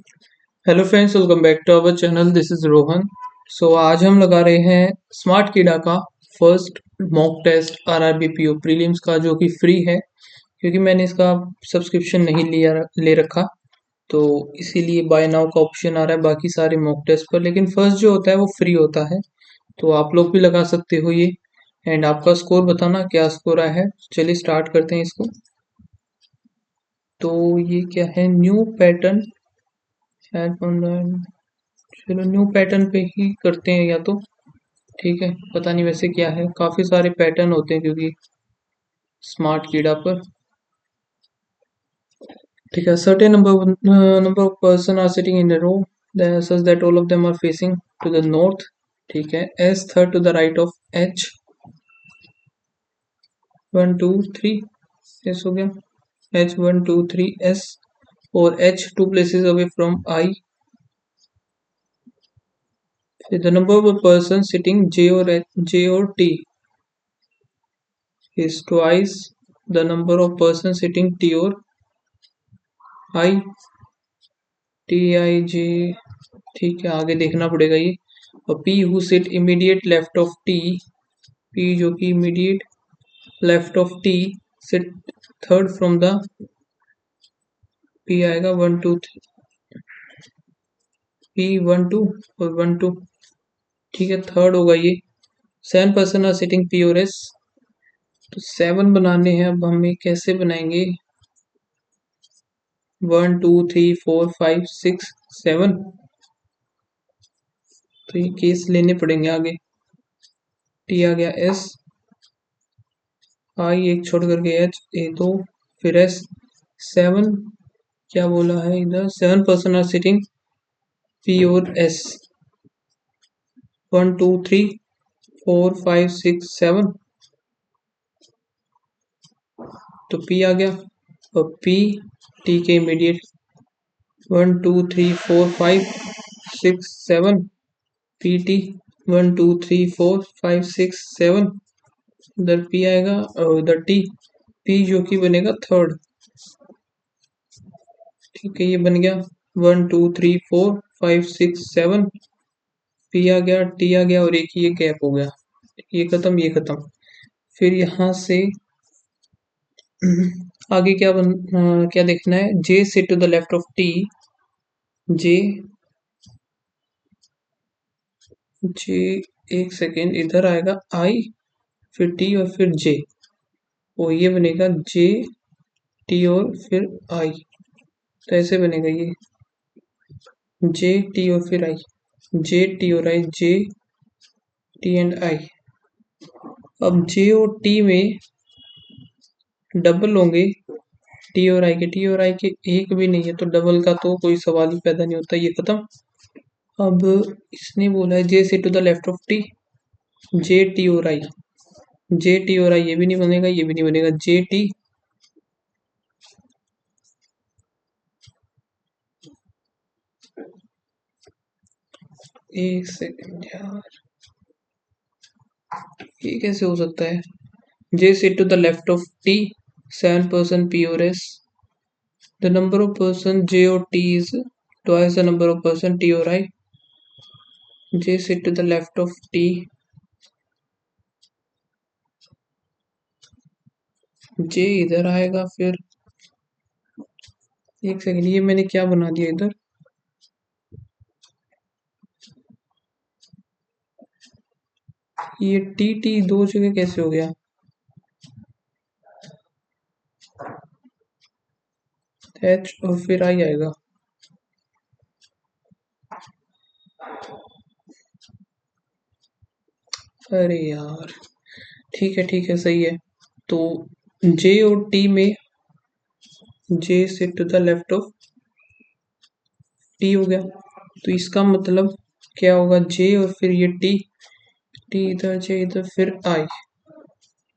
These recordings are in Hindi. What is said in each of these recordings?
Hello friends, welcome back to our channel. This is Rohan. आज हम लगा रहे हैं स्मार्ट कीड़ा का first mock test RRB PO prelims का, जो कि फ्री है क्योंकि मैंने इसका सब्सक्रिप्शन नहीं ले रखा। तो इसीलिए बाय नाउ का ऑप्शन आ रहा है बाकी सारे मॉक टेस्ट पर, लेकिन फर्स्ट जो होता है वो फ्री होता है। तो आप लोग भी लगा सकते हो ये। एंड आपका स्कोर बताना क्या स्कोर आया है। चलिए स्टार्ट करते हैं इसको। तो ये क्या है, न्यू पैटर्न। चलो न्यू पैटर्न पे ही करते हैं या तो। ठीक है, पता नहीं वैसे क्या है, काफी सारे पैटर्न होते हैं क्योंकि स्मार्ट कीड़ा पर। ठीक है, certain number of person are sitting in a row such that all of them are facing to the north। ठीक है, S third to the right of H. 1 2 3 S हो गया। H 1 2 3 S. और H 2 places away from I. The number of person sitting J और T is twice the number of persons sitting T or I। T I J। ठीक है, आगे देखना पड़ेगा ये। और P who sit immediate left of T। P जो कि immediate left of T sit third from the। P आएगा 1 2 3। P 1 2 और 1 2। ठीक है, थर्ड होगा ये। 7 person are sitting P और S। तो 7 बनाने हैं, अब हमें कैसे बनाएंगे। 1 2 3 4 5 6 7। तो ये केस लेने पड़ेंगे आगे। टी आ गया एस। आई एक छोड़ करके एच ए दो। फिर एस 7। क्या बोला है इधर, 7 person आर सिटिंग पी और एस। 1 2 3 4 5 6 7। तो पी आ गया। और पी टी के इमीडिएट। 1 2 3 4 5 6 7। P T 1 2 3 4 5 6 7। उधर पी आएगा और उधर टी। पी जो कि बनेगा थर्ड। ठीक है, ये बन गया 1 2 3 4 5 6 7। पी आ गया, टी आ गया और एक ये गैप हो गया। ये खत्म, ये खत्म। फिर यहाँ से आगे क्या देखना है। J sit to the left of T. J J एक सेकेंड, इधर आएगा आई, फिर टी और फिर जे। वो ये बनेगा जे टी और फिर आई। तो ऐसे बनेगा ये, जे टी और फिर आई। जे टी और I, J T and I. अब जे और टी में डबल होंगे। टी और आई के एक भी नहीं है, तो डबल का तो कोई सवाल ही पैदा नहीं होता। ये खत्म। अब इसने बोला है जे से to the left of T. J T और आई। जे टी और आई ये भी नहीं बनेगा, ये भी नहीं बनेगा। जे टी। एक सेकेंड यार, ये कैसे हो सकता है। जे से to the left of T. 7 person P और S. The number of person J और T is twice the number of person T और I. J sit to the left of t। जे इधर आएगा फिर। एक सेकंड, ये मैंने क्या बना दिया इधर। ये टी टी दो जगह कैसे हो गया। एच और फिर आई आएगा। अरे यार, ठीक है, सही है। तो जे और टी में J sit to the left of T हो गया। तो इसका मतलब क्या होगा, जे और फिर ये टी। टी इधर, जे इधर, फिर आई,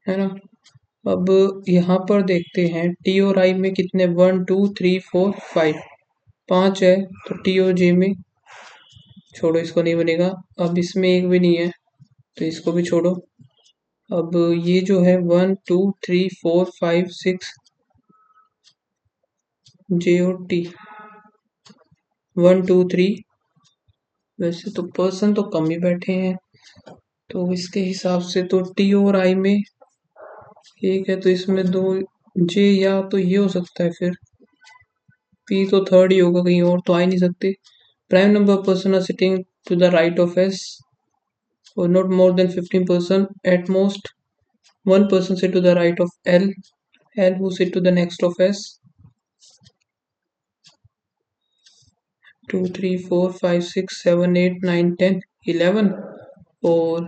है ना। अब यहाँ पर देखते हैं टी और आई में कितने, 1 2 3 4 5। 5 है। तो टी और जे में छोड़ो, इसको नहीं बनेगा। अब इसमें एक भी नहीं है, तो इसको भी छोड़ो। अब ये जो है 1 2 3 4 5 6 जे और टी। 1 2 3। वैसे तो पर्सन तो कम ही बैठे हैं, तो इसके हिसाब से तो टी और आई में एक है, तो इसमें दो जे, या तो ये हो सकता है, फिर पी तो थर्ड ही होगा, कहीं और तो आ ही नहीं सकते। Prime number person are sitting to the right of S, और not more than 15%, at most one person sit to the right of L who sit to the next of S, 2 3 4 5 6 7 8 9 10 11, और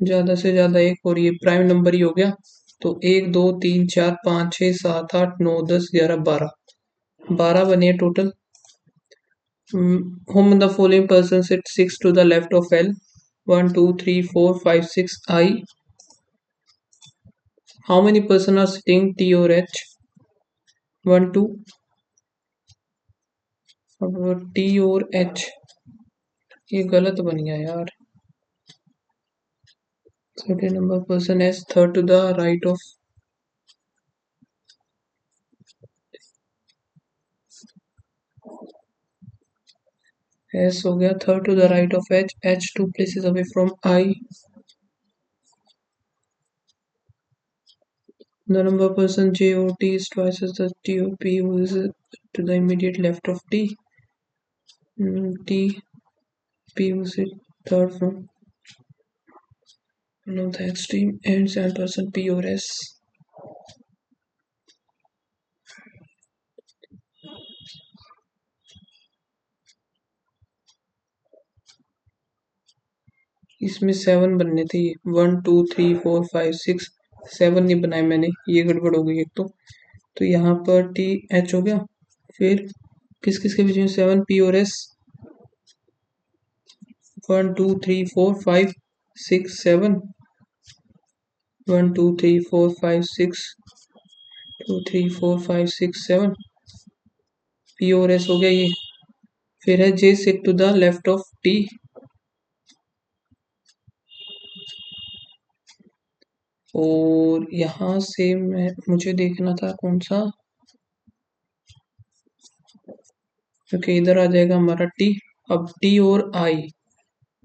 ज्यादा से ज्यादा एक, और ये प्राइम नंबर ही हो गया। तो 1 2 3 4 5 6 7 8 9 10 11 12 बने total. whom the following person sit 6 to the left of L, 1 2 3 4 5 6 I, how many person are sitting T और H, 1 2। अब T और H ये गलत बन गया यार। Certain number person S third to the right of S हो गया third to the right of H, H 2 places away from I। The number person J or T is twice as the T or P who is to the immediate left of T. T P who is third from one of the extreme ends, and person P or S। इसमें 7 बनने थे, 1 2 3 4 5 6 7 नहीं बनाए मैंने, ये गड़बड़ हो गई एक तो यहाँ पर टी एच हो गया। फिर किस किस के बीच में 7 पी और एस, 1 2 3 4 5 6 7, 1 2 3 4 5 6 2 3 4 5 6 7 पी और एस हो गया ये। फिर है J sit to the left of T, और यहाँ से मुझे देखना था कौन सा, क्योंकि इधर आ जाएगा हमारा टी। अब टी और आई,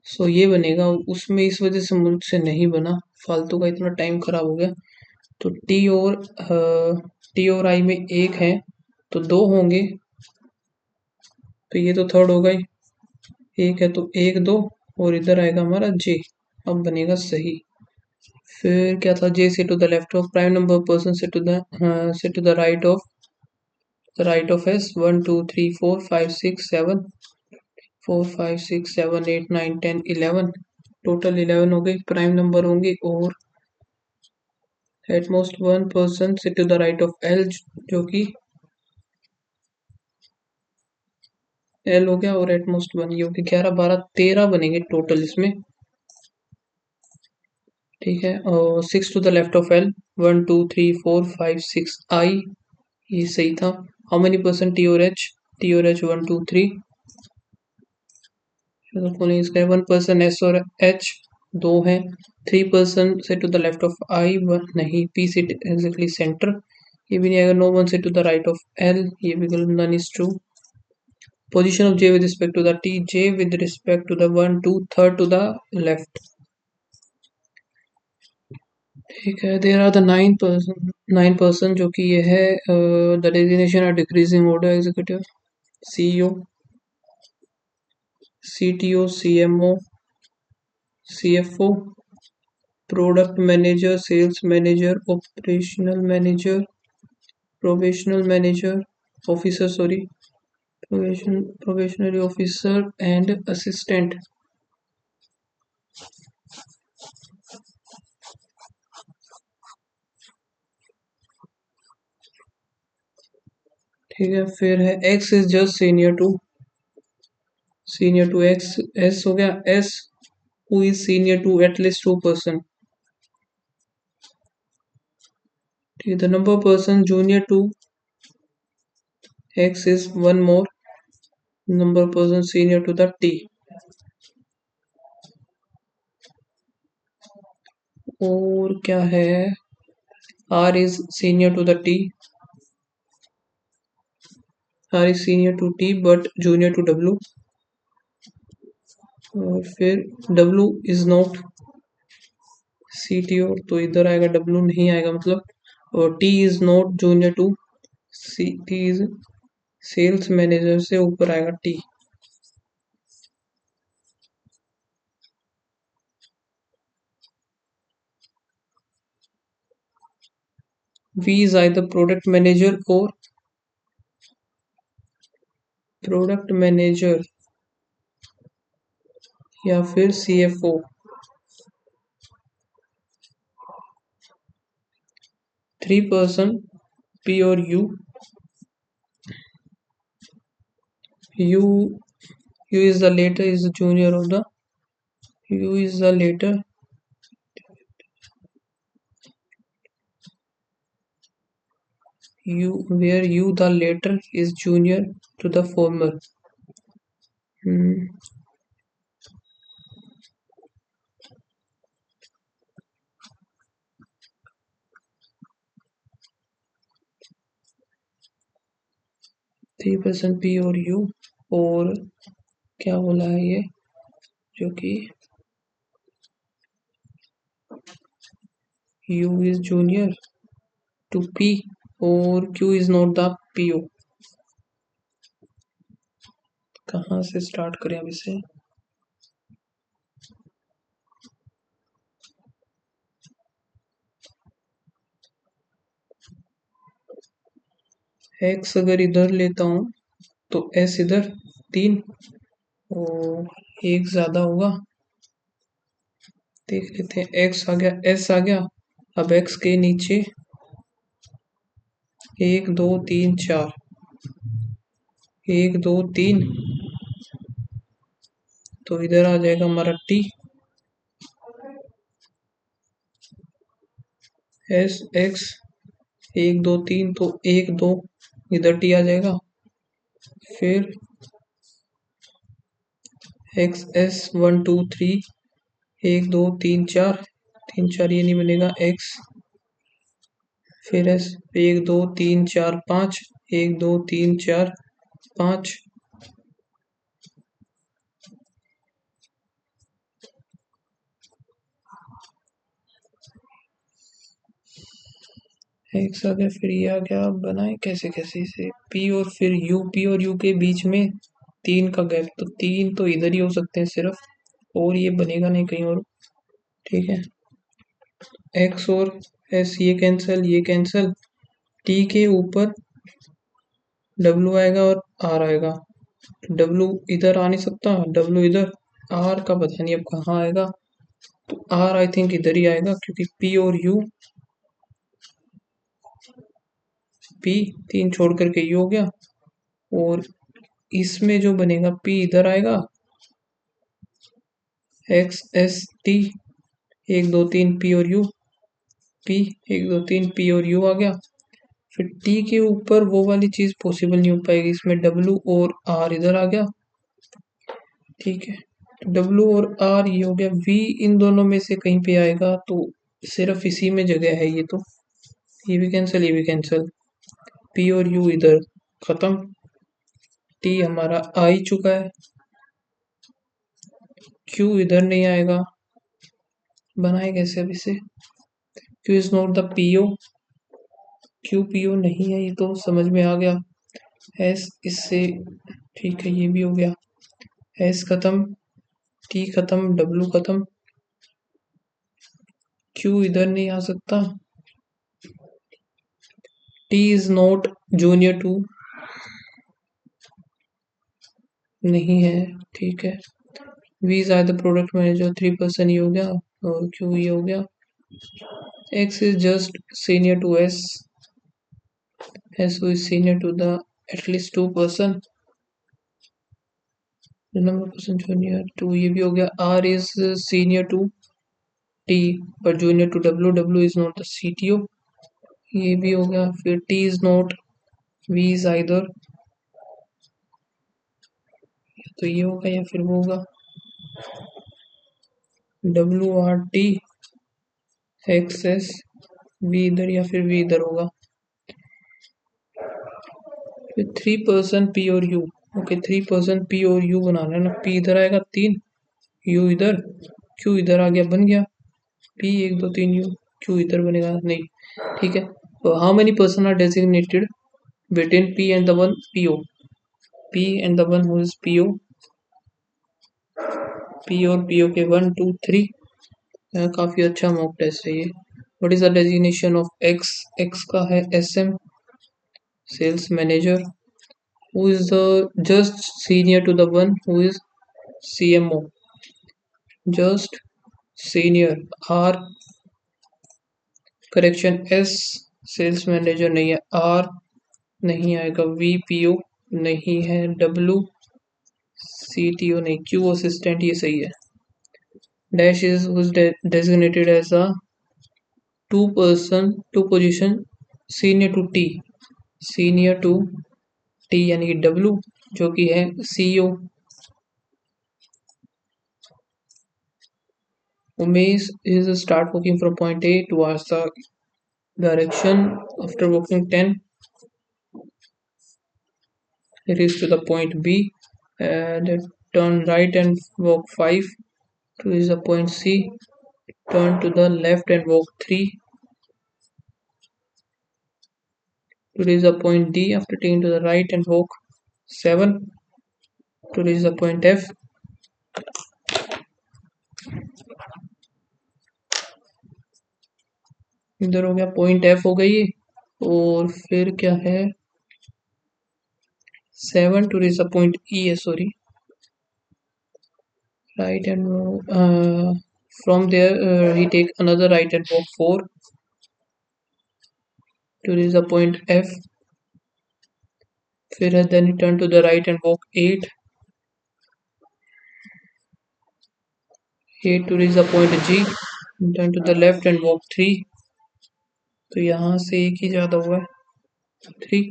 सो ये बनेगा, उसमें इस वजह से मुझसे नहीं बना, फालतू का इतना टाइम खराब हो गया। तो टी और आई में एक है, तो दो होंगे, तो ये तो थर्ड होगा ही, एक है तो एक दो, और इधर आएगा हमारा जे, अब बनेगा सही। फिर क्या था, जे से to the left of prime number person से to the right of S, 1 2 3 4 5 6 7 4 5 6 7 8 9 10 11, total 11 हो गई, प्राइम नंबर होंगे। और at most one person sit to the right of L, जो कि एल हो गया, और एट मोस्ट वन, ये हो गया 11 12 13 बनेंगे टोटल इसमें। ठीक है, और 6 to the left of L, 1 2 3 4 5 6 I, ये सही था। हाउ मेनी पर्सन टी और एच, टी और एच 1 2 3, इसका 1 पर्सन एस और एच, दो हैं। 3 पर्सन से to the left of I, one नहीं, पी सिट एग्जैक्टली सेंटर, ये भी नहीं आएगा। नो वन से to the right of L, ये भी गलत, none is true. Position of J with respect to the T, J with respect to the 1 2 third to the left। ठीक है, देर आर द 9 पर्सन जो कि ये है the designation are decreasing order, executive, CEO, CTO, CMO, CFO, product manager, sales manager, probational manager officer, sorry, probationary officer and assistant. ठीक है, फिर है X is just senior to X, S हो गया S who is senior to at least 2 person. ठीक है, the number person junior to X is one more, number person senior to the T. और क्या है, R is senior to the T. R is senior to T but junior to W. और फिर W is not CTO, तो इधर आएगा W नहीं आएगा मतलब, और T is not junior to C. T is sales manager से ऊपर आएगा T. V is either product manager or product manager या फिर CFO. 3% P और U. U is the later is the junior of the U is the later U where U the later is junior to the former. 3% P और U, और क्या बोला है ये, जो कि U is junior to P और Q is not the PO. कहाँ से स्टार्ट करें अब इसे? X अगर इधर लेता हूँ तो S इधर 3 और 1 ज़्यादा होगा. देख लेते हैं. X आ गया, S आ गया. अब X के नीचे 1 2 3 4, 1 2 3, तो इधर आ जाएगा हमारा T. S X 1 2 3, तो 1 2 इधर T आ जाएगा. फिर X S 1 2 3, 1 2 3 4, 3 4 ये नहीं बनेगा. X फिर S 1 2 3 4 5, 1 2 3 4 5, X आ गया. फिर ये आ गया. बनाए कैसे कैसे इसे? P और फिर U, P और U के बीच में 3 का गैप, तो 3 तो इधर ही हो सकते हैं सिर्फ, और ये बनेगा नहीं कहीं और. ठीक है. X और S ये कैंसिल, ये कैंसिल. T के ऊपर W आएगा और R आएगा. W इधर आ नहीं सकता, W इधर. R का पता नहीं अब कहाँ आएगा, तो R आई थिंक इधर ही आएगा, क्योंकि P और U, P 3 छोड़ करके U हो गया, और इसमें जो बनेगा P इधर आएगा. X S T 1 2 3 P और U, P 1 2 3 P और U आ गया. फिर T के ऊपर वो वाली चीज पॉसिबल नहीं हो पाएगी, इसमें W और R इधर आ गया. ठीक है. W और R ये हो गया. V इन दोनों में से कहीं पे आएगा, तो सिर्फ इसी में जगह है ये, तो ये भी कैंसिल, ये भी कैंसिल. P और U इधर खत्म. T हमारा आ ही चुका है. Q इधर नहीं आएगा. बनाए कैसे अब इसे? Q is not the PO. Q PO नहीं है, ये तो समझ में आ गया. S इससे ठीक है, ये भी हो गया. S खत्म, T खत्म, W खत्म. Q इधर नहीं आ सकता. T is not junior to, नहीं है. ठीक है. V is either product manager, 3% ये हो गया, और Q ये हो गया. X is just senior to S. S who is senior to the at least 2%. The number of person junior to ये भी हो गया. R is senior to T but junior to W. W is not the CTO. ये भी हो गया. फिर T is not, V is either, तो ये होगा या फिर वो होगा. W R T X S V इधर या फिर V इधर होगा। फिर 3% P और U। ओके 3% P और U बनाना है ना। P इधर आएगा 3, U इधर, Q इधर आ गया, बन गया P 1 2 3 U। Q इधर बनेगा नहीं, ठीक है। तो how many person are designated between P and the one PO। P and the one who is PO। P और PO के 1 2 3। काफी अच्छा मॉक टेस्ट है ये। What is the designation of X। X का है SM, sales manager. Who is the just senior to the one who is CMO। just senior। R correction S sales manager नहीं है, R नहीं आएगा, VPO नहीं है, W CTO नहीं, Q असिस्टेंट ये सही है। Dash is was designated as a two position senior to T। senior to T यानी कि W जो कि है CEO। Umesh is start walking from point A towards the direction after walking 10 he reached to the point B and turn right and walk 5 to reach the point C, turn to the left and walk 3 to reach the point D, after taking to the right and walk 7 to reach the point F। इधर हो गया पॉइंट F हो गई। और फिर क्या है 7 to reach the point E है, sorry right and from there he take another right and walk 4 to reach the point F। फिर है then he turn to the right and walk 8 to reach the point G, turn to the left and walk 3। तो यहाँ से एक ही ज़्यादा हुआ है 3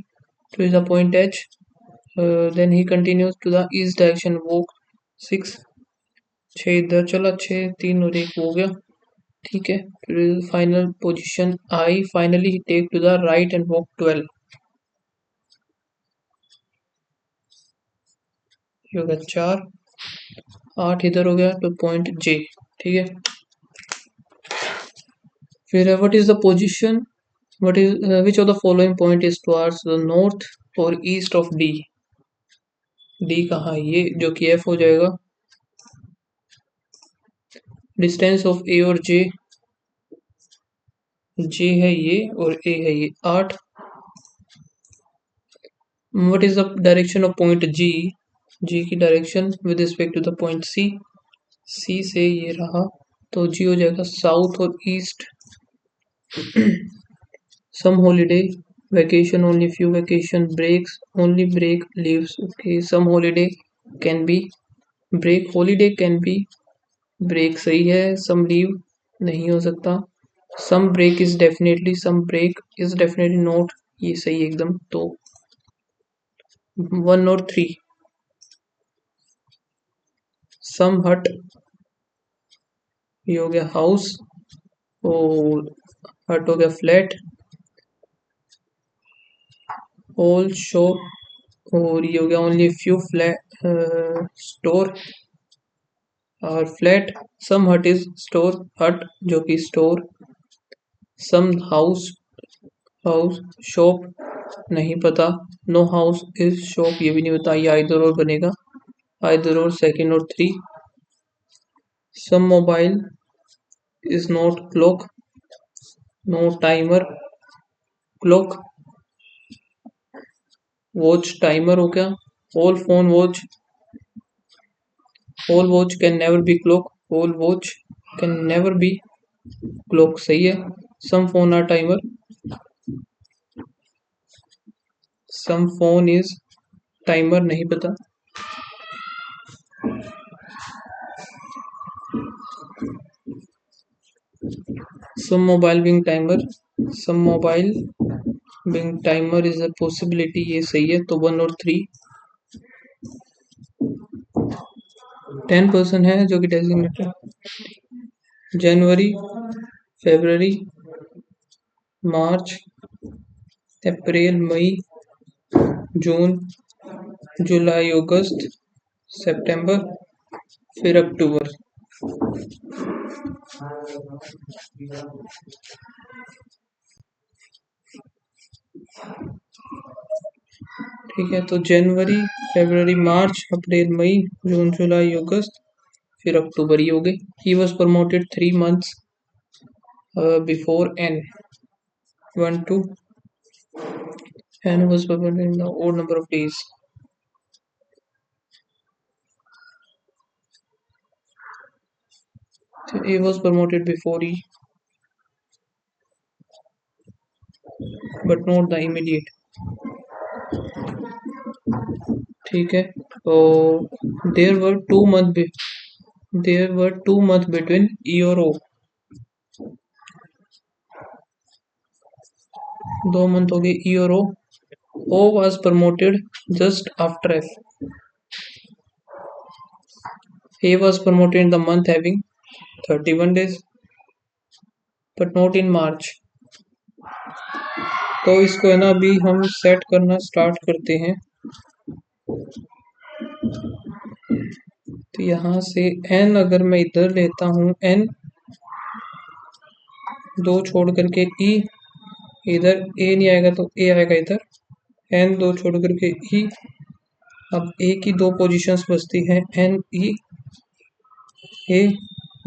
to reach the point H। then he continues to the east direction walk 6। 6 इधर चला, 6 3 और 1 हो गया, ठीक है। फिर final position I, finally he take to the right and walk 12। ये हो गया 4 8 इधर हो गया तो पॉइंट J, ठीक है। फिर what is the position, what is which of the following point is towards the north और ईस्ट ऑफ D। D कहाँ है, ये जो कि F हो जाएगा। डिस्टेंस ऑफ A और J, J है ये और A है ये 8। What is the direction of point G। G की direction with respect to the point C। C से ये रहा तो G हो जाएगा साउथ और east. some holiday, vacation, only few vacation, breaks, only break, leaves। okay some holiday can be break, holiday can be break सही है, some leave नहीं हो सकता, some break is definitely, some break is definitely not ये सही है एकदम। तो 1 और 3। some hut ये हो गया हाउस और हट हो गया फ्लैट, होल शॉप और ये हो गया ओनली फ्यू फ्लैट स्टोर और फ्लैट। सम हट इज स्टोर, हट जो कि स्टोर। सम हाउस, हाउस शॉप नहीं पता, नो हाउस इज शॉप ये भी नहीं पता, ये आइदर और बनेगा, आइदर और सेकंड और 3। Some mobile is not clock, no timer clock, watch timer हो गया। All phone watch, all watch can never be clock, all watch can never be clock सही है। Some phone are timer, some phone is timer नहीं पता। Some mobile being timer, some mobile being timer is a possibility ये सही है। तो 1 और 3। 10% है जो कि डेजिग्नेटेड जनवरी, फेब्रवरी, मार्च, अप्रैल, मई, जून, जुलाई, अगस्त, सितंबर, फिर अक्टूबर। ठीक है, तो जनवरी, फरवरी, मार्च, अप्रैल, मई, जून, जुलाई, अगस्त, फिर अक्टूबर ही हो गए। He was promoted 3 months before N. 1 to N was promoted in the odd number of days. So A was promoted before E, but not the immediate. ठीक है, तो there were 2 months between E और O. 2 month हो गए E और O. O was promoted just after F. A was promoted in the month having 31 days, but not in March. तो इसको है ना अभी हम सेट करना स्टार्ट करते हैं। तो यहाँ से n अगर मैं इधर लेता हूँ, n 2 छोड़ करके E, इधर A नहीं आएगा तो A आएगा इधर, n 2 छोड़ करके E। अब A की 2 पोजीशंस बचती हैं, n E A,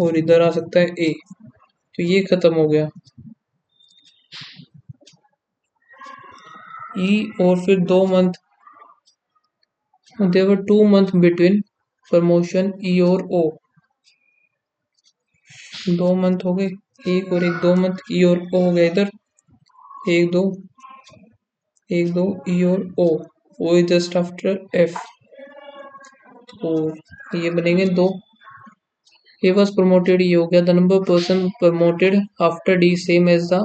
और इधर आ सकता है A। तो ये खत्म हो गया E, और फिर 2 month, there were 2 month between promotion E और O। 2 month हो गए, एक और एक 2 month E और O हो गया इधर, 1 2 E और O is just after F। तो ये बनेंगे 2। A was promoted, ये हो गया। The number person promoted after D same as the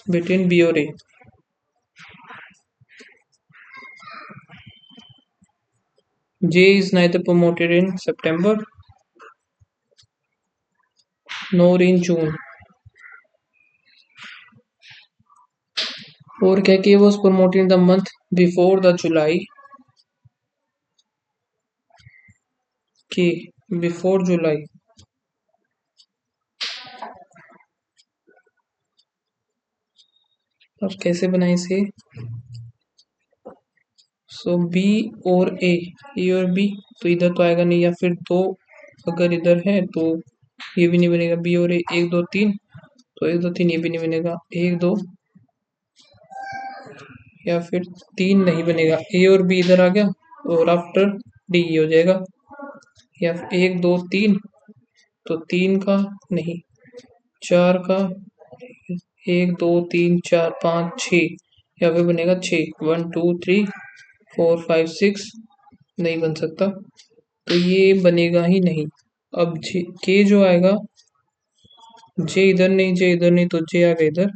between B और A। J is neither promoted in September nor in June. और क्या, K was promoted in the month before the July. K before July. अब कैसे बनाए इसे? सो B और A और B, तो इधर तो आएगा नहीं, या फिर 2 अगर इधर है तो ये भी नहीं बनेगा। B और A 1 2 3, तो 1 2 3 ये भी नहीं बनेगा। 1 2 या फिर 3 नहीं बनेगा। A और B इधर आ गया, और आफ्टर D ये हो जाएगा, या 1 2 3, तो 3 का नहीं, 4 का, 1 2 3 4 5 6, या फिर बनेगा 6, 1 2 3 4 5 6, नहीं बन सकता, तो ये बनेगा ही नहीं। अब के जो आएगा, जे इधर नहीं, जे इधर नहीं, तो जे आ गया इधर,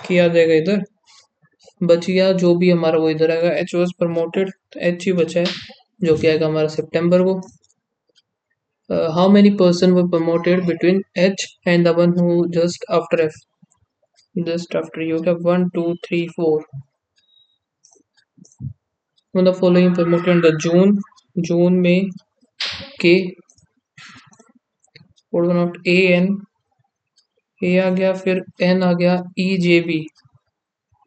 के आ जाएगा इधर, बच गया जो भी हमारा वो इधर आएगा। एच वॉज प्रमोटेड, तो एच ही बचा है, जो कि आएगा हमारा सितंबर को। How many person were promoted between H and the one who just after F? Just after ये हो गया 1 2 3 4। The following promoted the June में के, और नॉट ए एन, ए आ गया, फिर एन आ गया, ई जे बी,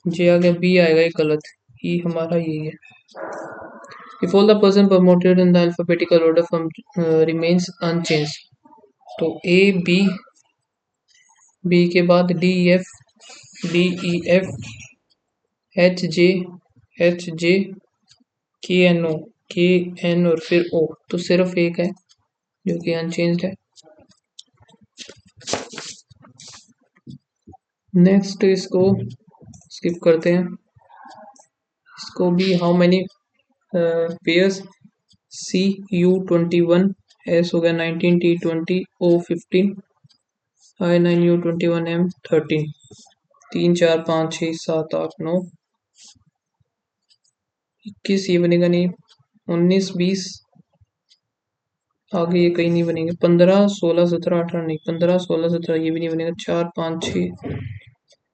जे आ गया, बी आएगा, ये गलत, ई हमारा यही है। If all the person promoted in the alphabetical order from remains unchanged, तो A B, B के बाद D F, D E F, H J, K N O, K N और फिर O, तो सिर्फ एक है जो कि अनचेंज्ड है। नेक्स्ट इसको स्किप करते हैं, इसको भी। How many pairs CU21, S हो गया 19, T20, O15, I9U21, M13, 3 4 5 6 7 8 9 21, ये बनेगा नहीं। 19 20 आगे ये कहीं नहीं बनेंगे। 15 16 17 18 नहीं, 15 16 17 ये भी नहीं बनेगा। 4 5 6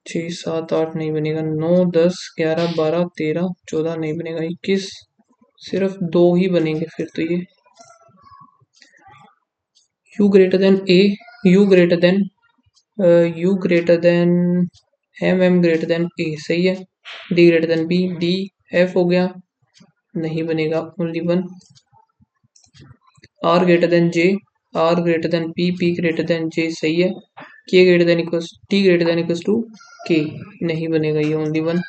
6 7 8 नहीं बनेगा, 9 10 11 12 13 14 नहीं बनेगा, 21 सिर्फ 2 ही बनेंगे फिर तो ये। u greater than a, u greater than u greater than m greater than a, सही है। d greater than b, d f हो गया, नहीं बनेगा, only one. r greater than j, r greater than p, p greater than j, सही है। k greater than equals t greater than equals to k, नहीं बनेगा, ये only one.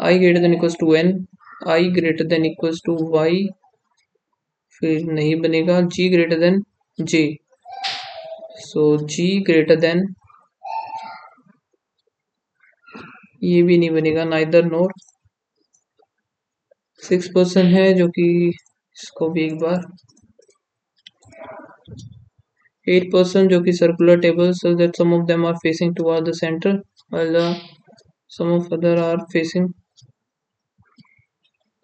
i greater than equals to n, i greater than equals to y, फिर नहीं बनेगा। g greater than j, सो g greater than, ये भी नहीं बनेगा, नाइदर नोर। 6% है जो कि, इसको भी एक बार, 8% जो कि circular table, so that some of them are facing toward the center while the some of other are facing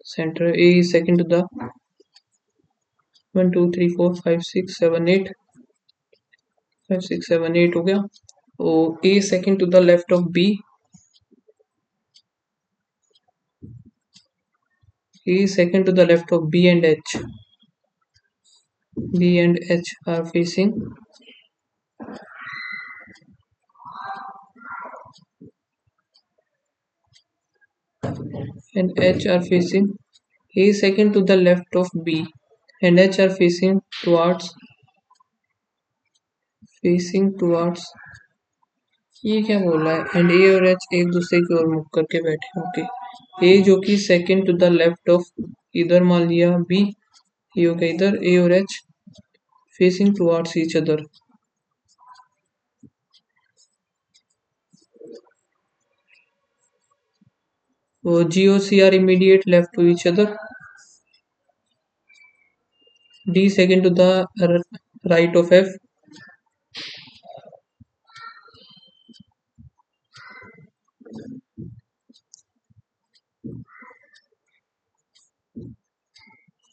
center. A is second to the 1 2 3 4 5 6 7 8, 5 6 7 8 हो गया। तो A second to the left of B, A is second to the left of B and H. B and H are facing and H are facing, A is second to the left of B and H are facing towards ये क्या बोल रहा है, एंड ए और एच एक दूसरे की ओर मुख करके बैठे। ओके, ए जो कि second to the left of, इधर मान लिया बी, ये हो गया इधर, ए और H facing towards each other. G और C are immediate left to each other, D second to the right of F,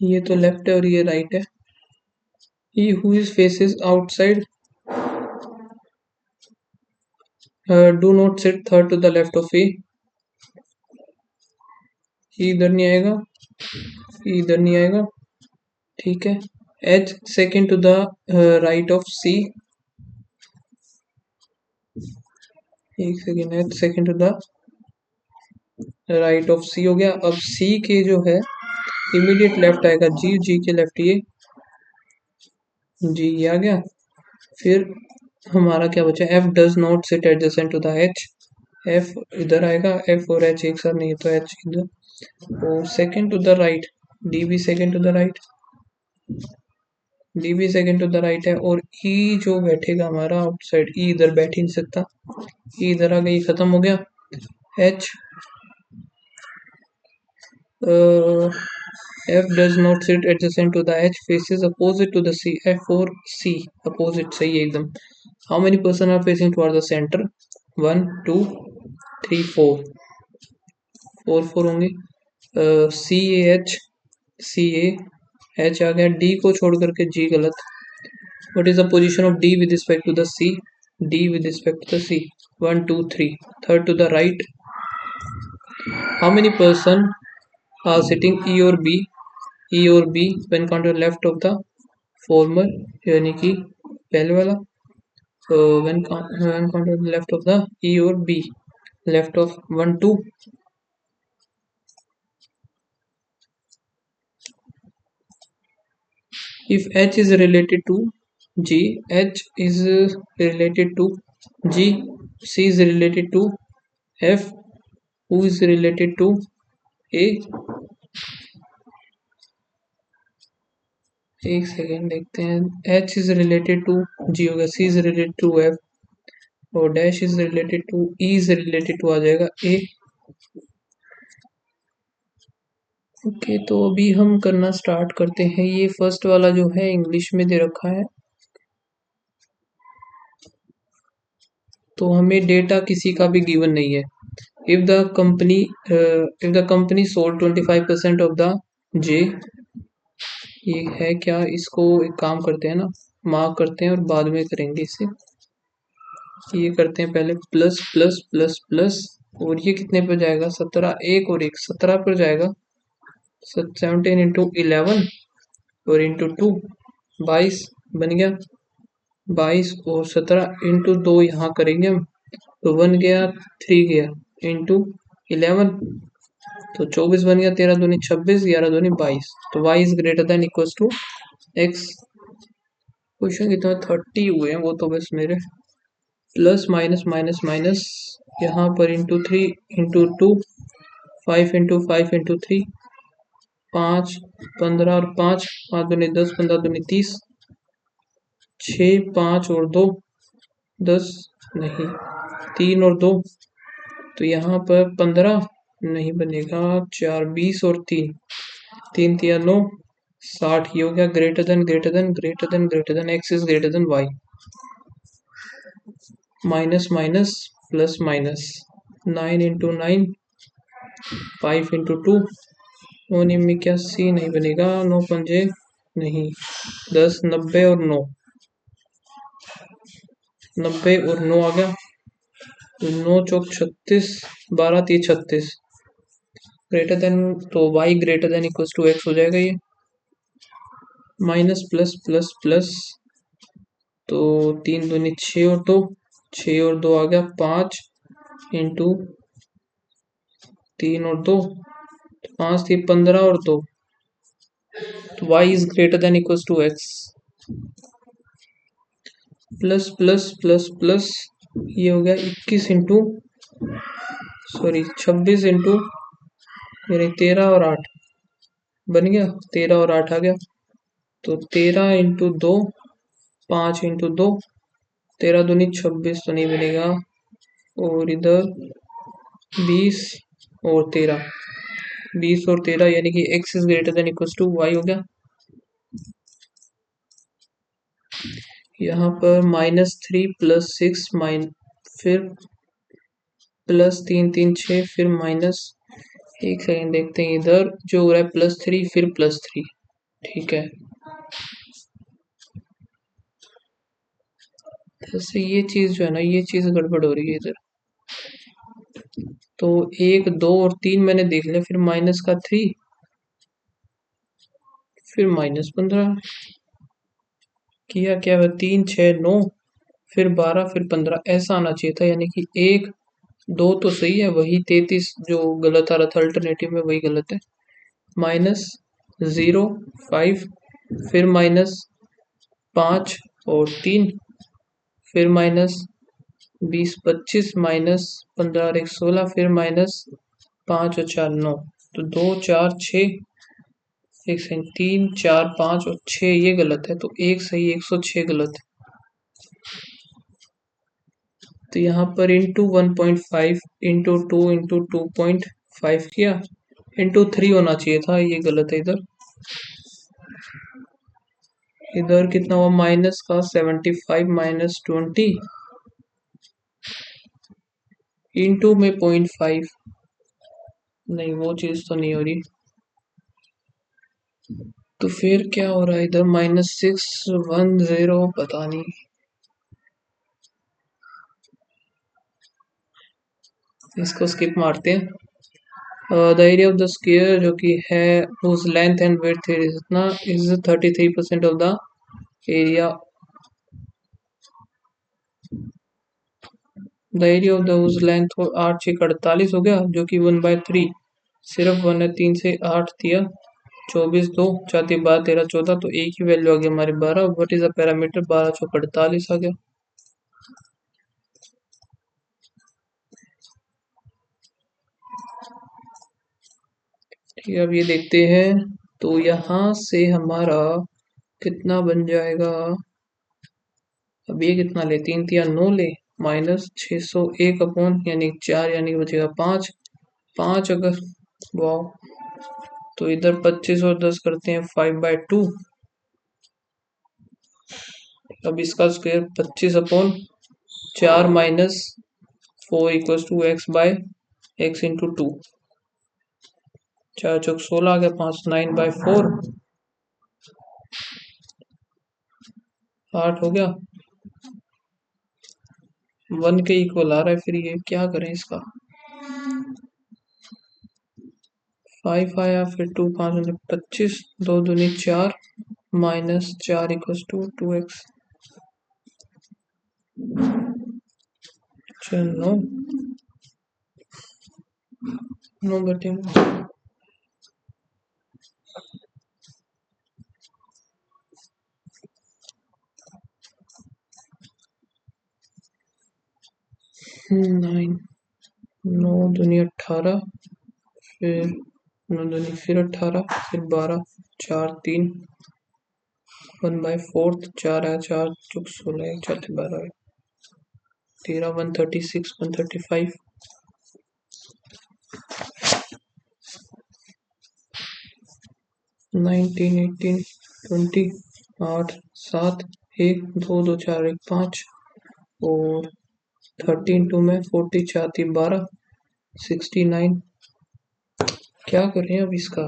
ये तो लेफ्ट है और ये राइट है। He who is faces outside do not sit third to the left of A, इधर नहीं आएगा, इधर नहीं आएगा, ठीक है। H second to the right of C, एक second, H second to the right of सी हो गया। अब सी के जो है इमीडिएट लेफ्ट आएगा जी, जी के लेफ्ट ये जी, ये आ गया। फिर हमारा क्या बचा, F does not sit adjacent to the H, F इधर आएगा, एफ और एच एक साथ नहीं है तो एच इधर। और second to the right, D भी second to the right, D भी सेकंड टू द राइट है। और ई जो बैठेगा हमारा आउटसाइड, ई इधर बैठ ही नहीं सकता, ई इधर आ गई, खत्म हो गया। H F does not sit adjacent to the H, faces opposite to the C, F or C opposite, सही है एकदम। How many person are facing towards the center? 1 2 3 4, 4 होंगे। C A H, C A H आ गया, D को छोड़ करके G गलत। What is the position of D with respect to the C? D with respect to the C, 1 2 3, third to the right। How many person are sitting E और B, E और B when counted left of the former, यानी कि पहले वाला, when counted left of the E और B, left of 1 2, if H is related to G, H is related to G, C is related to F, who is related to A, एक सेकेंड देखते हैं। H is related to G होगा, C is related to F, और dash is related to E is related to आ जाएगा A। ओके, तो अभी हम करना स्टार्ट करते हैं। ये फर्स्ट वाला जो है इंग्लिश में दे रखा है, तो हमें डेटा किसी का भी गिवन नहीं है। If the company sold 25% of the J, ये है क्या, इसको एक काम करते हैं ना, मार्क करते हैं और बाद में करेंगे इसे। ये करते हैं पहले प्लस प्लस प्लस प्लस, और ये कितने पर जाएगा 17, एक और एक 17 पर जाएगा। 17 इंटू 11 और इंटू 2 22 बन गया। 22 और 17 इंटू 2 यहाँ करेंगे हम, तो 1 गया 3 गया इंटू 11 तो 24 बन गया। 13 दूनी 26, 11 दूनी 22, तो y is greater than equals to x। Question कितना 30 हुए हैं वो तो बस मेरे। प्लस माइनस माइनस माइनस, यहाँ पर इंटू 3 इंटू 2, 5 इंटू 5 इंटू 3, 5 15 और 5, 5 दूनी 10, 15 दूनी 30, 6 5 और 2 10, नहीं 3 और 2, तो यहाँ पर 15 नहीं बनेगा, 4 20 और 3, 3 तिया 9, 60। ये हो गया greater than greater than greater than greater than X is greater than Y. Minus minus plus minus, 9 into 9, 5 into 2, 9 81 नहीं बनेगा, 9 पंजे नहीं, 10 90 और 9, 90 और 9 आ गया, 9 चौक 36, 12 3 36, ग्रेटर देन, तो y greater than equals to x हो जाएगा ये। माइनस प्लस प्लस प्लस, तो 3 दूनी 6 और 2, 6 और 2 आ गया 5 इंटू 3 और 2, 5 थी 15 और 2, तो y is greater than equals to x। Plus plus plus plus, ये हो गया 21 इंटू, सॉरी 26 इंटू, यानी 13 और 8 बन गया, 13 और 8 आ गया, तो 13 इंटू 2, 5 इंटू 2, 13 दूनी 26 तो नहीं बनेगा, और इधर 20 और 13, 20 और 13 यानी कि x is greater than equals to y हो गया। यहाँ पर -3 प्लस 6 फिर प्लस 3 3 6, फिर माइनस, एक सेकेंड देखते हैं इधर जो हो रहा है +3 फिर +3, ठीक है। जैसे ये चीज जो है ना, ये चीज गड़बड़ हो रही है इधर, तो 1 2 और 3 मैंने देख लिया, फिर माइनस का 3, फिर -15 किया, क्या है 3 6 9, फिर 12 फिर 15, ऐसा आना चाहिए था, यानी कि 1 2 तो सही है, वही 33 जो गलत आ रहा था अल्टरनेटिव में वही गलत है। -0 5, फिर -5 और 3, फिर -20 25, -15 और 1 16, फिर -5 और 4 9, तो 2 4 6, एक सेकंड 3 4 5 और 6 ये गलत है, तो एक सही 106 गलत है। तो यहाँ पर इंटू 1.5 इंटू 2 इंटू 2.5 किया, इंटू 3 होना चाहिए था, ये गलत है इधर। इधर कितना हुआ माइनस का 75 -20 इंटू में 0.5, नहीं वो चीज तो नहीं हो रही, तो फिर क्या हो रहा है इधर -610, पता नहीं, इसको स्किप मारते हैं। The area of the square जो कि है whose length and width is इतना is 33% of the area. The area of the whose length 8 6 48 हो गया, जो कि 1/3, सिर्फ 1 है, 3 से 8 दिया, 24 2 4 12 13 14, तो एक ही वैल्यू आ गई हमारी 12। व्हाट इज द पैरामीटर, 12 चौक 48 आ गया। ठीक है, अब ये देखते हैं, तो यहाँ से हमारा कितना बन जाएगा, अब ये कितना ले, 3 तिया 9 ले, -601 अपॉन यानी 4, यानी बचेगा 5, 5 अगर, वाह, तो इधर 25 और 10 करते हैं 5/2, अब इसका square 25 upon 4 -4 equals to x/x into 2, 4 चौक 16 आ गया, 5 9/4, 8 हो गया, 1 के इक्वल आ रहा है, फिर ये क्या करें इसका। 5 आया, फिर 2 5 25, 2 दूनी 4, -4 इक्वल टू 2x। चलो 9 बटे 9, 9 दूनी 18, फिर 9 दूनी फिर 18, फिर 12, 4 3, 1/4, 4 है, 4 चुक 16, 1 4 12, 13, 136, 135, 19, 18, 20, 8 7, 1 2 2 4 1 5, और 13 2 में 40, 4 3 12, 69। क्या कर रहे हैं अब इसका।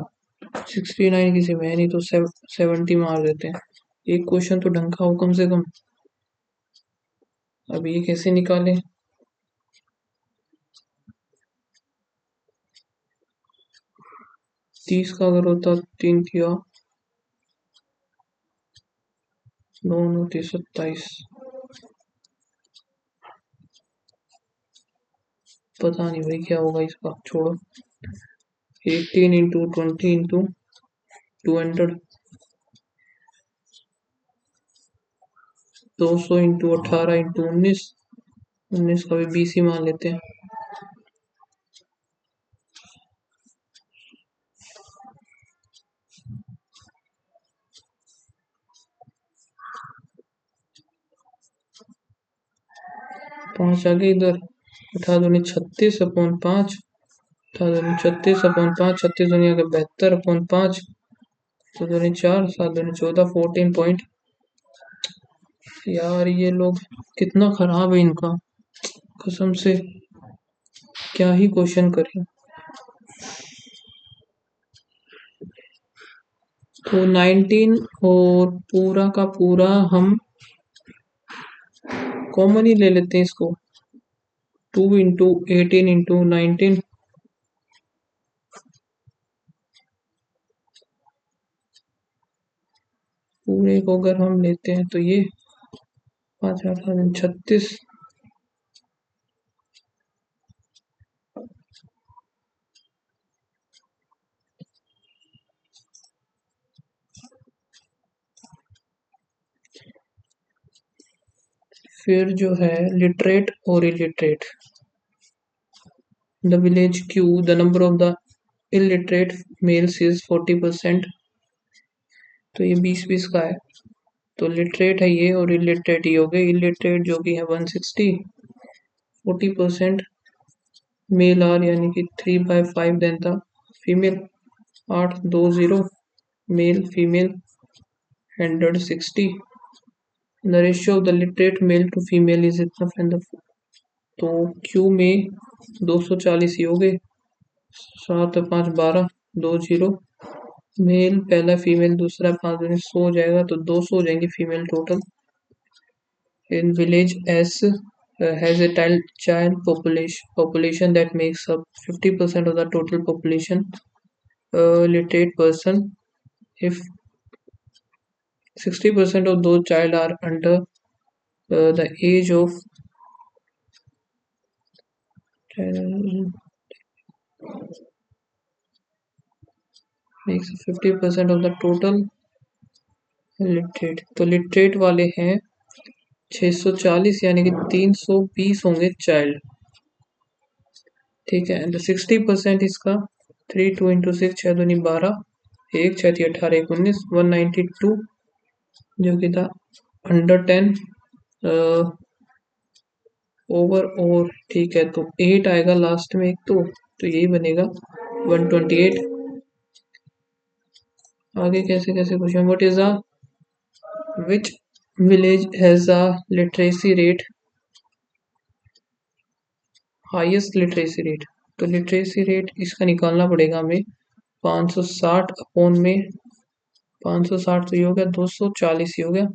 69 किसी में है नहीं तो 70 मार देते हैं। एक क्वेश्चन तो ढंग का हो कम से कम। अब ये कैसे निकालें। 30 का अगर होता 3 किया 9 9 30 27, पता नहीं भाई क्या होगा इसका, छोड़ो। 18 इंटू 20 इंटू 200, 200 इंटू 18 इंटू 19, 19 का भी 20 ही मान लेते हैं। पाँच आगे इधर, 18 दूनी 36 अपॉन 5, 18 दूनी 36 अपॉन 5, 36 दुनिया के 72 अपॉन 5, तो दूनी 4, 7 दूनी 14, 14 पॉइंट। यार ये लोग कितना खराब है इनका, कसम से क्या ही क्वेश्चन करें। तो 19 और पूरा का पूरा हम कॉमन ही ले लेते हैं इसको। 2 इंटू 18 इंटू 19, पूरे को अगर हम लेते हैं तो ये 5 8 36, फिर जो है लिटरेट और illiterate. The village Q the number of the illiterate males is 40%, तो ये 20 का है। तो लिटरेट है ये और इलिटरेट ही हो गए। इलिटरेट जो कि है 160, 40% मेल आर यानी कि 3/5 देन था female, 820 male female 160। The ratio of the literate male to female is इतना फ्रेंड। तो क्यू में 240 ही हो गए, 7 5 12, 20 मेल पहला, फीमेल दूसरा, 5 दूनी 100 हो जाएगा, तो 200 हो जाएंगे female total. In village S has a child population that makes up 50% of the total population. Literate person, if 60% of those child are under the age of makes 50% of the total literate. तो लिटरेट वाले हैं 640 यानी कि 320 होंगे चाइल्ड, ठीक है। एंड 60% इसका 3 2 इंटू 6, 6 दूनी 12, 1 6 3 18 1 19, 192 जो कि था अंडर 10 ओवर, और ठीक है। तो 8 आएगा लास्ट में एक, तो यही बनेगा 128। आगे कैसे कैसे question. What is the which village has a literacy rate, highest literacy rate. तो लिटरेसी रेट इसका निकालना पड़ेगा हमें। 560 अपॉन में 560 तो ये हो गया 240 ही हो गया,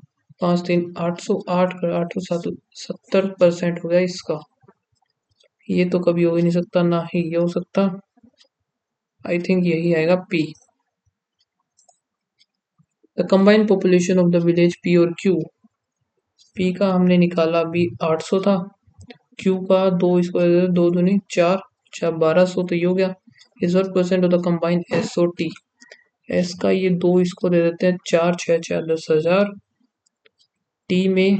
5 3 808 कर 870% हो गया इसका। ये तो कभी हो ही नहीं सकता, ना ही ये हो सकता। आई थिंक यही आएगा P. The combined population of the village P और क्यू। पी का हमने निकाला अभी 800 था, क्यू का 2 इसको 2 दूनी 4, 1200 तो ये हो गया। Is what percent of the combined S और टी। एस का ये 2 इसको दे देते हैं 4 6 4 10,000। टी में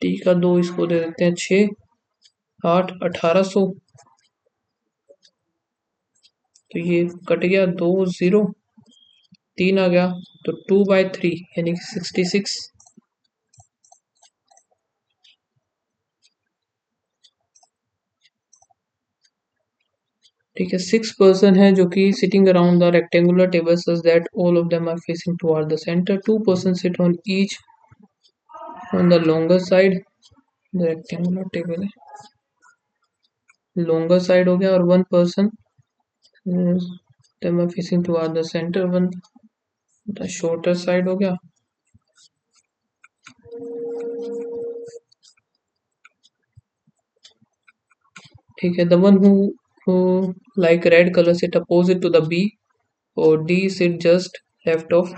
टी का 2 इसको दे देते हैं 6 8 1800। तो ये कट गया 2 0 3 आ गया, तो 2/3 यानी कि 66। ठीक है, 6 पर्सन है जो कि sitting around the rectangular table such that all of them are facing toward the centre. 2 person sit on each on the longer side. The rectangular table है, लॉन्गर साइड हो गया, और 1 person them are facing toward the centre, one the shorter side हो गया। ठीक है, the one who like red colour sit opposite to the B, और D sit just left of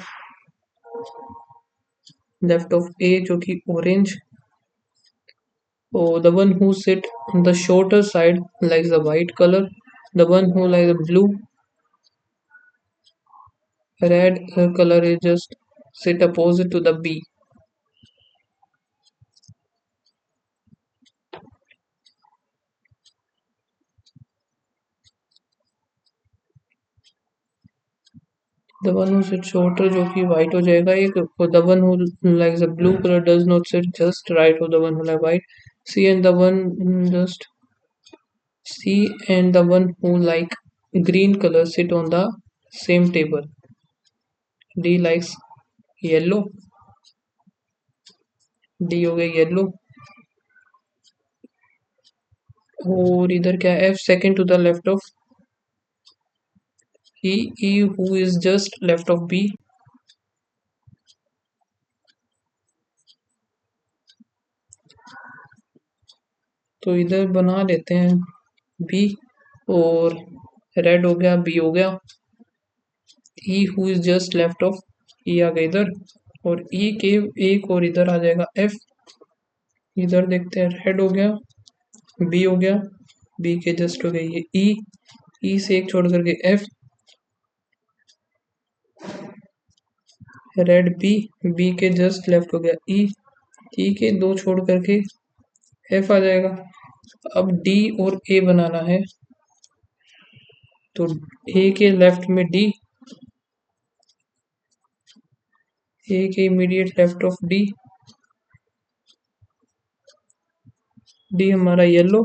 ए जो कि orange, or the one who sit on the shorter side likes the white color, the one who likes the blue red color is just sit opposite to the B. The one who sits shorter जो कि white हो जाएगा एक, और the one who likes the blue color does not sit just right of the one who likes white. C and the one just C and the one who like green color sit on the same table. D likes yellow, D हो गया येलो। और इधर क्या है, F second to the left of E who is just left of B। तो इधर बना लेते हैं बी, और रेड हो गया, बी हो गया। E who is just left of E आ गया इधर, और ई के एक और इधर आ जाएगा एफ। इधर देखते हैं, रेड हो गया, बी हो गया, बी के जस्ट हो गया ये ई से एक छोड़ करके एफ, रेड बी, बी के जस्ट लेफ्ट हो गया ई के 2 छोड़ करके एफ आ जाएगा। अब डी और ए बनाना है, तो ए के लेफ्ट में डी, ए के immediate left of D, D हमारा येलो,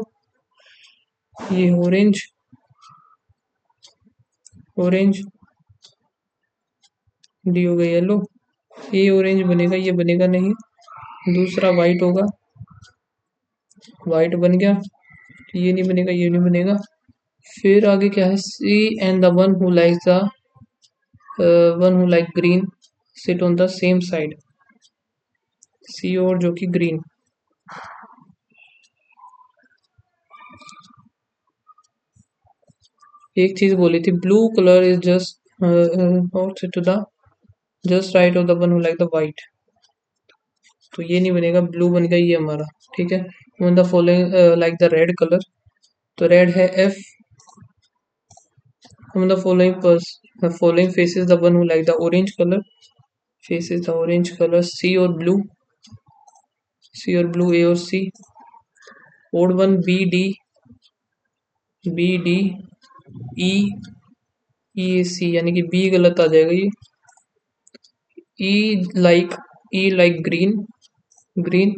ये ऑरेंज, ऑरेंज, डी हो गया येलो। ये ऑरेंज बनेगा, ये बनेगा नहीं, दूसरा वाइट होगा, वाइट बन गया, ये नहीं बनेगा, ये नहीं बनेगा। फिर आगे क्या है, C and the one who like green sit on the same side. C और जो कि ग्रीन, एक चीज बोली थी, blue colour is just to the just right of the one who like the white. तो ये नहीं बनेगा, ब्लू बन गया ये हमारा। ठीक है, one the following like the red colour, तो रेड है एफ। हम the following faces the one who like the orange colour, faces the orange colour, C और ब्लू, सी और ब्लू, ए और C. Odd one B D, B D E, E C, यानी कि बी गलत आ जाएगा ये। E like green, green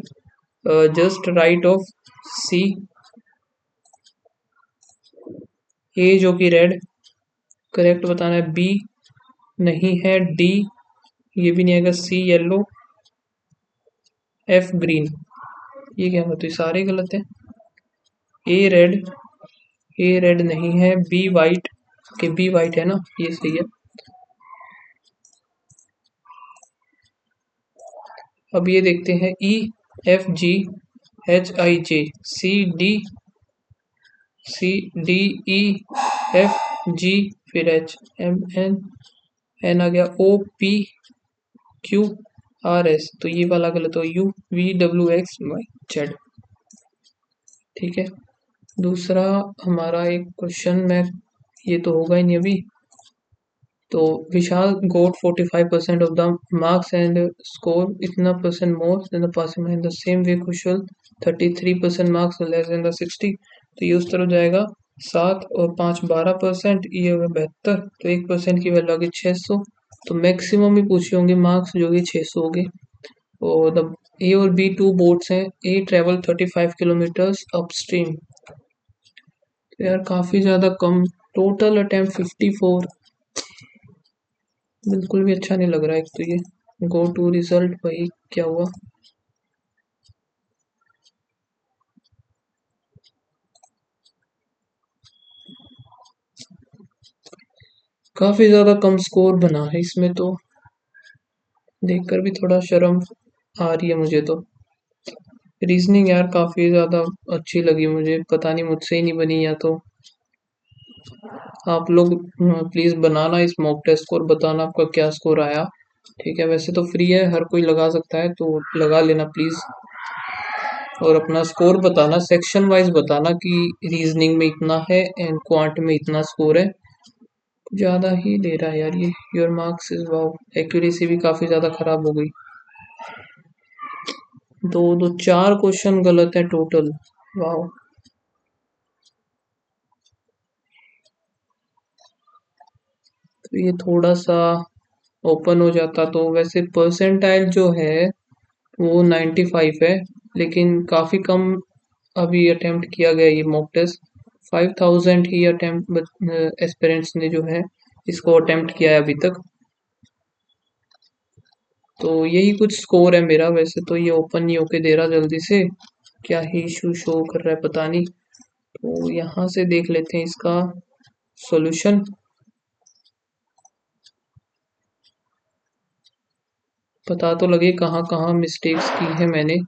just right of C. A जो कि रेड, करेक्ट बताना है, बी नहीं है, डी ये भी नहीं आएगा, सी येलो, एफ ग्रीन। ये क्या मतलब, सारे गलत है। ए रेड नहीं है, बी वाइट, के बी वाइट है ना, ये सही है। अब ये देखते हैं E F G H I J C D E F G फिर H M N आ गया O P Q R S, तो ये वाला गलत हो, U V W X Y Z। ठीक है, दूसरा हमारा एक क्वेश्चन में, ये तो होगा ही नहीं अभी। तो Vishal got 45% of the marks and score इतना percent more than the passing in the same way Kushal 33% marks less than the 60। तो ये उस तरफ जाएगा। 7 और 5 12%, ये होगा 72, तो 1% की वैल्यू आ गई 600। तो मैक्सिमम ही पूछे होंगे मार्क्स जो कि 600 हो गए। और द ए और बी टू बोट्स हैं, ए ट्रेवल 35 किलोमीटर्स अपस्ट्रीम। तो यार काफ़ी ज़्यादा कम, टोटल अटेम्प्ट 54, बिल्कुल भी अच्छा नहीं लग रहा है। एक तो ये गो टू रिजल्ट, भाई क्या हुआ। काफी ज्यादा कम स्कोर बना है इसमें, तो देखकर भी थोड़ा शर्म आ रही है मुझे। तो रीजनिंग यार काफी ज्यादा अच्छी लगी मुझे, पता नहीं मुझसे ही नहीं बनी, या तो आप लोग प्लीज बनाना इस मॉक टेस्ट को और बताना आपका क्या स्कोर आया। ठीक है, वैसे तो फ्री है, हर कोई लगा सकता है, तो लगा लेना प्लीज। और अपना स्कोर बताना, सेक्शन वाइज बताना कि रीजनिंग में इतना है एंड क्वांट में इतना स्कोर है। ज़्यादा ही ले रहा है यार ये। Your marks is wow, accuracy भी काफ़ी ज़्यादा खराब हो गई। दो दो 4 क्वेश्चन गलत है टोटल, वाओ। तो ये थोड़ा सा ओपन हो जाता तो, वैसे परसेंटाइल जो है वो 95 है, लेकिन काफ़ी कम अभी अटेम्प्ट किया गया ये मॉक टेस्ट। 5000 ही अटेम्प्ट एस्पिरेंट्स ने जो है इसको अटेम्प्ट किया है अभी तक। तो यही कुछ स्कोर है मेरा। वैसे तो ये ओपन नहीं होके दे रहा जल्दी से, क्या ही इशू शो कर रहा है पता नहीं। तो यहाँ से देख लेते हैं इसका सॉल्यूशन, पता तो लगे कहाँ कहाँ मिस्टेक्स की है मैंने।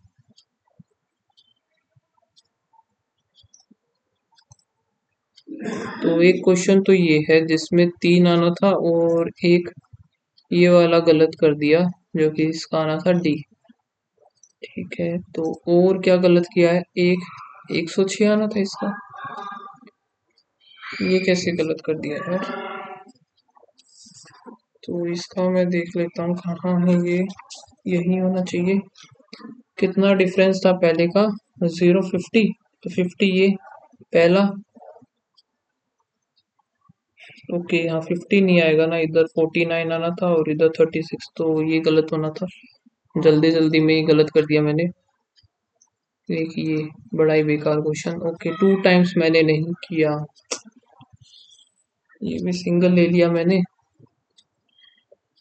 तो एक क्वेश्चन तो ये है जिसमें 3 आना था और एक ये वाला गलत कर दिया, जो कि इसका आना था डी। ठीक है, तो और क्या गलत किया है, एक 106 आना था इसका, ये कैसे गलत कर दिया यार। तो इसका मैं देख लेता हूँ कहाँ है ये, यही होना चाहिए। कितना डिफरेंस था पहले का, 050, तो 50 ये पहला। ओके, यहाँ 50 नहीं आएगा ना, इधर 49 आना था और इधर 36, तो ये गलत होना था। जल्दी जल्दी में ही गलत कर दिया मैंने। एक ये बड़ा ही बेकार क्वेश्चन। ओके, 2 टाइम्स मैंने नहीं किया, ये भी सिंगल ले लिया मैंने।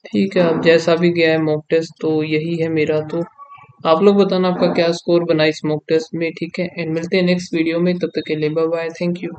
ठीक है, अब जैसा भी गया है मॉक टेस्ट तो यही है मेरा। तो आप लोग बताना आपका क्या स्कोर बना इस मॉक टेस्ट में। ठीक है, एंड मिलते हैं नेक्स्ट वीडियो में, तब तक के लिए बाय बाय, थैंक यू।